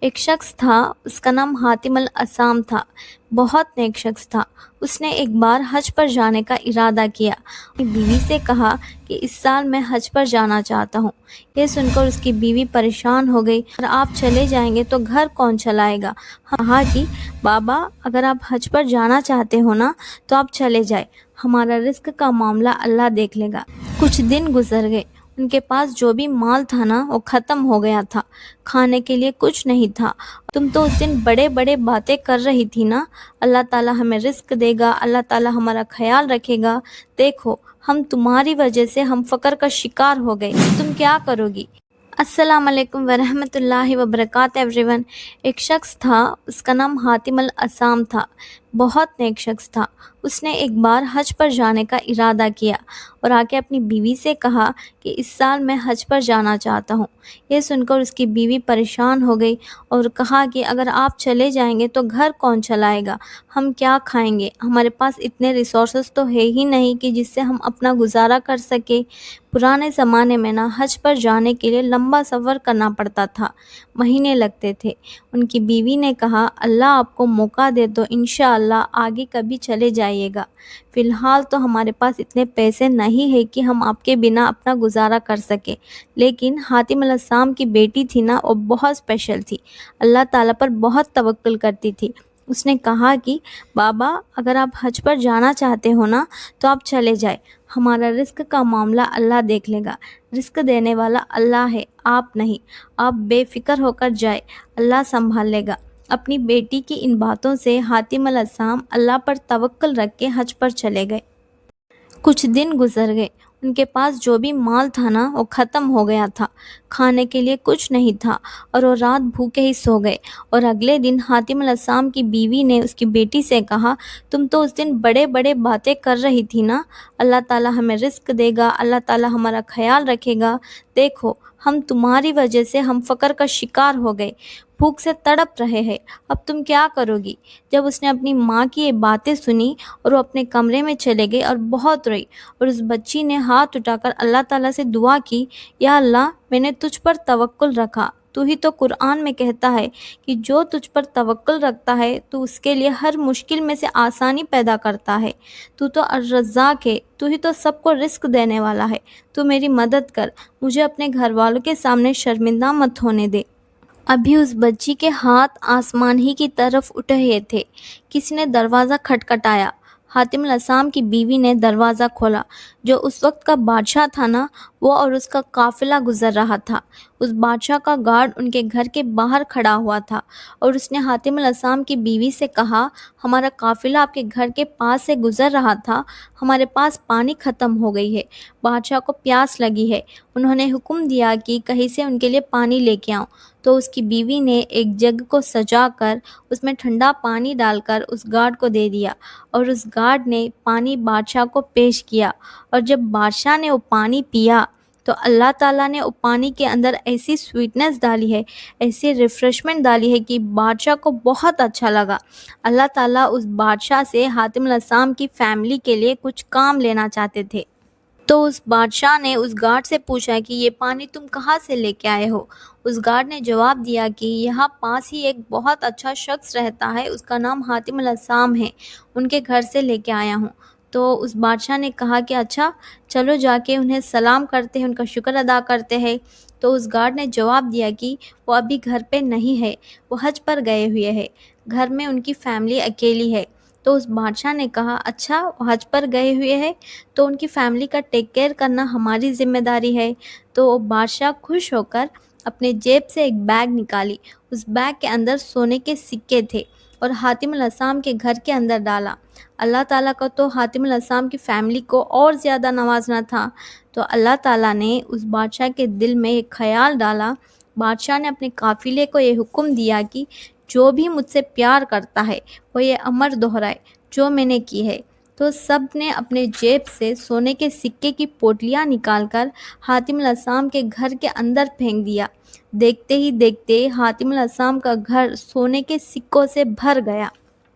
ایک شخص تھا، اس کا نام حاتم الاسام تھا۔ بہت نیک شخص تھا۔ اس نے ایک بار حج پر جانے کا ارادہ کیا۔ اپنی بیوی سے کہا کہ اس سال میں حج پر جانا چاہتا ہوں۔ یہ سن کر اس کی بیوی پریشان ہو گئی، اور آپ چلے جائیں گے تو گھر کون چلائے گا؟ ہم کہا کہ بابا، اگر آپ حج پر جانا چاہتے ہو نا تو آپ چلے جائیں، ہمارا رزق کا معاملہ اللہ دیکھ لے گا۔ کچھ دن گزر گئے، ان کے پاس جو بھی مال تھا نا وہ ختم ہو گیا تھا، کھانے کے لیے کچھ نہیں تھا۔ تم تو اس دن بڑے بڑے باتیں کر رہی تھی نا، اللہ تعالیٰ ہمیں رزق دے گا، اللہ تعالیٰ ہمارا خیال رکھے گا، دیکھو ہم تمہاری وجہ سے ہم فقر کا شکار ہو گئے، تم کیا کرو گی؟ السلام علیکم ورحمۃ اللہ وبرکاتہ ایوری ون۔ ایک شخص تھا، اس کا نام حاتم الاسام تھا۔ بہت نیک شخص تھا۔ اس نے ایک بار حج پر جانے کا ارادہ کیا اور آ کے اپنی بیوی سے کہا کہ اس سال میں حج پر جانا چاہتا ہوں۔ یہ سن کر اس کی بیوی پریشان ہو گئی اور کہا کہ اگر آپ چلے جائیں گے تو گھر کون چلائے گا؟ ہم کیا کھائیں گے؟ ہمارے پاس اتنے ریسورسز تو ہے ہی نہیں کہ جس سے ہم اپنا گزارا کر سکیں۔ پرانے زمانے میں نا حج پر جانے کے لیے لمبا سفر کرنا پڑتا تھا، مہینے لگتے تھے۔ ان کی بیوی نے کہا اللہ آپ کو موقع دے تو انشاءاللہ آگے کبھی چلے جائیے گا، فی الحال تو ہمارے پاس اتنے پیسے نہیں ہے کہ ہم آپ کے بنا اپنا گزارا کر سکیں۔ لیکن حاتم الاسام کی بیٹی تھی نا، وہ بہت اسپیشل تھی، اللہ تعالیٰ پر بہت توکل کرتی تھی۔ اس نے کہا کہ بابا، اگر آپ حج پر جانا چاہتے ہو نا تو آپ چلے جائیں، ہمارا رزق کا معاملہ اللہ دیکھ لے گا، رزق دینے والا اللہ ہے، آپ نہیں، آپ بے فکر ہو کر جائیں، اللہ سنبھال لے گا۔ اپنی بیٹی کی ان باتوں سے حاتم الاسام اللہ پر توکل رکھ کے حج پر چلے گئے۔ کچھ دن گزر گئے، ان کے پاس جو بھی مال تھا نا وہ ختم ہو گیا تھا، کھانے کے لیے کچھ نہیں تھا، اور وہ رات بھوکے ہی سو گئے۔ اور اگلے دن حاتم الاسام کی بیوی نے اس کی بیٹی سے کہا تم تو اس دن بڑے بڑے باتیں کر رہی تھی نا، اللہ تعالیٰ ہمیں رزق دے گا، اللہ تعالیٰ ہمارا خیال رکھے گا، دیکھو ہم تمہاری وجہ سے ہم فقر کا شکار ہو گئے، بھوک سے تڑپ رہے ہیں، اب تم کیا کرو گی؟ جب اس نے اپنی ماں کی یہ باتیں سنی اور وہ اپنے کمرے میں چلے گئے اور بہت روئی، اور اس بچی نے ہاتھ اٹھا کر اللہ تعالیٰ سے دعا کی، یا اللہ میں نے تجھ پر توکل رکھا، تو ہی تو قرآن میں کہتا ہے کہ جو تجھ پر توکل رکھتا ہے تو اس کے لیے ہر مشکل میں سے آسانی پیدا کرتا ہے، تو تو الرزاق ہے، تو ہی تو سب کو رزق دینے والا ہے، تو میری مدد کر، مجھے اپنے گھر والوں کے سامنے شرمندہ مت ہونے دے۔ ابھی اس بچی کے ہاتھ آسمان ہی کی طرف اٹھے تھے، کسی نے دروازہ کھٹکھٹایا۔ حاتم الاسام کی بیوی نے دروازہ کھولا۔ جو اس وقت کا بادشاہ تھا نا، وہ اور اس کا قافلہ گزر رہا تھا۔ اس بادشاہ کا گارڈ ان کے گھر کے باہر کھڑا ہوا تھا، اور اس نے حاتم الاسام کی بیوی سے کہا ہمارا قافلہ آپ کے گھر کے پاس سے گزر رہا تھا، ہمارے پاس پانی ختم ہو گئی ہے، بادشاہ کو پیاس لگی ہے، انہوں نے حکم دیا کہ کہیں سے ان کے لیے پانی لے کے آؤں۔ تو اس کی بیوی نے ایک جگ کو سجا کر اس میں ٹھنڈا پانی ڈال کر اس گارڈ کو دے دیا، اور اس گارڈ نے پانی بادشاہ کو پیش کیا، اور جب بادشاہ نے وہ پانی پیا تو اللہ تعالیٰ نے وہ پانی کے اندر ایسی سویٹنس ڈالی ہے، ایسی ریفریشمنٹ ڈالی ہے کہ بادشاہ کو بہت اچھا لگا۔ اللہ تعالیٰ اس بادشاہ سے حاتم الاسام کی فیملی کے لیے کچھ کام لینا چاہتے تھے۔ تو اس بادشاہ نے اس گارڈ سے پوچھا کہ یہ پانی تم کہاں سے لے کے آئے ہو؟ اس گارڈ نے جواب دیا کہ یہاں پاس ہی ایک بہت اچھا شخص رہتا ہے، اس کا نام حاتم الاسام ہے، ان کے گھر سے لے کے آیا ہوں۔ تو اس بادشاہ نے کہا کہ اچھا چلو جا کے انہیں سلام کرتے ہیں، ان کا شکر ادا کرتے ہیں۔ تو اس گارڈ نے جواب دیا کہ وہ ابھی گھر پہ نہیں ہے، وہ حج پر گئے ہوئے ہیں، گھر میں ان کی فیملی اکیلی ہے۔ تو اس بادشاہ نے کہا اچھا وہ حج پر گئے ہوئے ہیں تو ان کی فیملی کا ٹیک کیئر کرنا ہماری ذمہ داری ہے۔ تو وہ بادشاہ خوش ہو کر اپنے جیب سے ایک بیگ نکالی، اس بیگ کے اندر سونے کے سکے تھے، اور حاتم الاسام کے گھر کے اندر ڈالا۔ اللہ تعالیٰ کا تو حاتم الاسام کی فیملی کو اور زیادہ نوازنا تھا، تو اللہ تعالیٰ نے اس بادشاہ کے دل میں ایک خیال ڈالا۔ بادشاہ نے اپنے قافلے کو یہ حکم دیا کہ جو بھی مجھ سے پیار کرتا ہے وہ یہ امر دہرائے جو میں نے کی ہے۔ تو سب نے اپنے جیب سے سونے کے سکے کی پوٹلیاں نکال کر حاتم الاسام کے گھر کے اندر پھینک دیا۔ دیکھتے ہی دیکھتے حاتم الاسام کا گھر سونے کے سکوں سے بھر گیا۔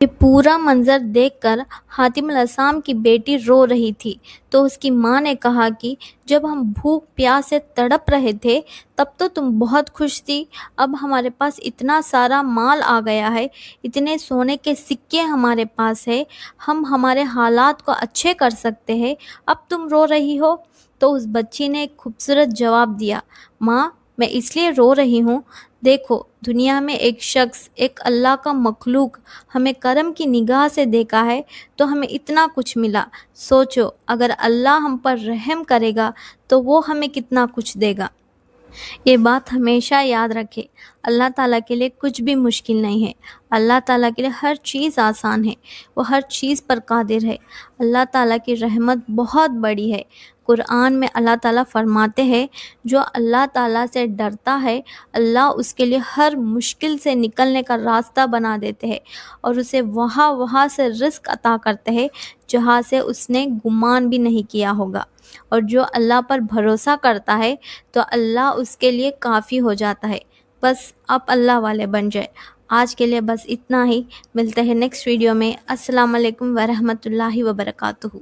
یہ پورا منظر دیکھ کر حاتم الاسام کی بیٹی رو رہی تھی تو اس کی ماں نے کہا کہ جب ہم بھوک پیاس سے تڑپ رہے تھے تب تو تم بہت خوش تھی، اب ہمارے پاس اتنا سارا مال آ گیا ہے، اتنے سونے کے سکے ہمارے پاس ہے، ہم ہمارے حالات کو اچھے کر سکتے ہیں، اب تم رو رہی ہو؟ تو اس بچی نے ایک خوبصورت جواب دیا، ماں میں اس لیے رو رہی ہوں، دیکھو دنیا میں ایک شخص، ایک اللہ کا مخلوق ہمیں کرم کی نگاہ سے دیکھا ہے تو ہمیں اتنا کچھ ملا، سوچو اگر اللہ ہم پر رحم کرے گا تو وہ ہمیں کتنا کچھ دے گا۔ یہ بات ہمیشہ یاد رکھے، اللہ تعالیٰ کے لیے کچھ بھی مشکل نہیں ہے، اللہ تعالیٰ کے لیے ہر چیز آسان ہے، وہ ہر چیز پر قادر ہے، اللہ تعالیٰ کی رحمت بہت بڑی ہے۔ قرآن میں اللہ تعالیٰ فرماتے ہیں جو اللہ تعالیٰ سے ڈرتا ہے اللہ اس کے لیے ہر مشکل سے نکلنے کا راستہ بنا دیتے ہیں اور اسے وہاں سے رزق عطا کرتے ہیں جہاں سے اس نے گمان بھی نہیں کیا ہوگا، اور جو اللہ پر بھروسہ کرتا ہے تو اللہ اس کے لیے کافی ہو جاتا ہے۔ بس آپ اللہ والے بن جائے۔ آج کے لیے بس اتنا ہی، ملتے ہیں نیکسٹ ویڈیو میں۔ السلام علیکم ورحمۃ اللہ وبرکاتہ۔